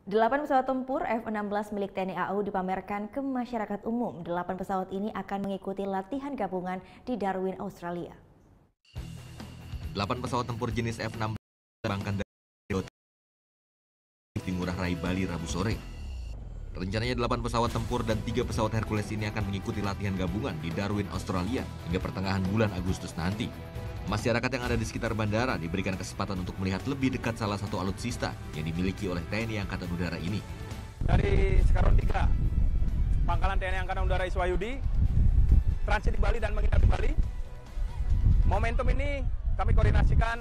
8 pesawat tempur F-16 milik TNI AU dipamerkan ke masyarakat umum. 8 pesawat ini akan mengikuti latihan gabungan di Darwin, Australia. 8 pesawat tempur jenis F-16 diterbangkan dari Ngurah Rai, Bali, Rabu sore. Rencananya 8 pesawat tempur dan 3 pesawat Hercules ini akan mengikuti latihan gabungan di Darwin, Australia hingga pertengahan bulan Agustus nanti. Masyarakat yang ada di sekitar bandara diberikan kesempatan untuk melihat lebih dekat salah satu alutsista yang dimiliki oleh TNI Angkatan Udara ini. Dari Sekarwan 3, Pangkalan TNI Angkatan Udara Iswayudi, transit di Bali dan menginap di Bali. Momentum ini kami koordinasikan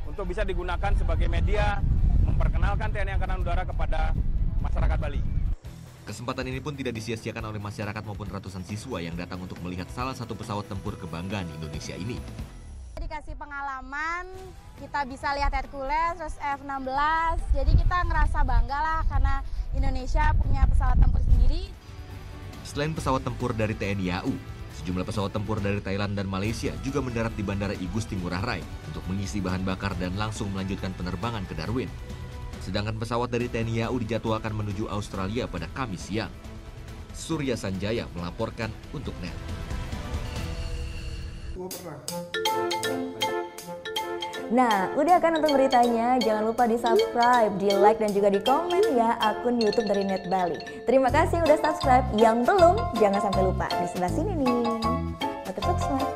untuk bisa digunakan sebagai media memperkenalkan TNI Angkatan Udara kepada masyarakat Bali. Kesempatan ini pun tidak disia-siakan oleh masyarakat maupun ratusan siswa yang datang untuk melihat salah satu pesawat tempur kebanggaan Indonesia ini. Dikasih pengalaman, kita bisa lihat Hercules, terus F-16, jadi kita ngerasa bangga lah karena Indonesia punya pesawat tempur sendiri. Selain pesawat tempur dari TNI AU, sejumlah pesawat tempur dari Thailand dan Malaysia juga mendarat di Bandara I Gusti Ngurah Rai untuk mengisi bahan bakar dan langsung melanjutkan penerbangan ke Darwin. Sedangkan pesawat dari TNI AU dijadwalkan menuju Australia pada Kamis siang. Surya Sanjaya melaporkan untuk NET. Nah, udah kan nonton beritanya? Jangan lupa di-subscribe, di-like, dan juga di-komen ya akun YouTube dari Net Bali. Terima kasih udah subscribe. Yang belum, jangan sampai lupa. Di sebelah sini nih. Notif subscribe.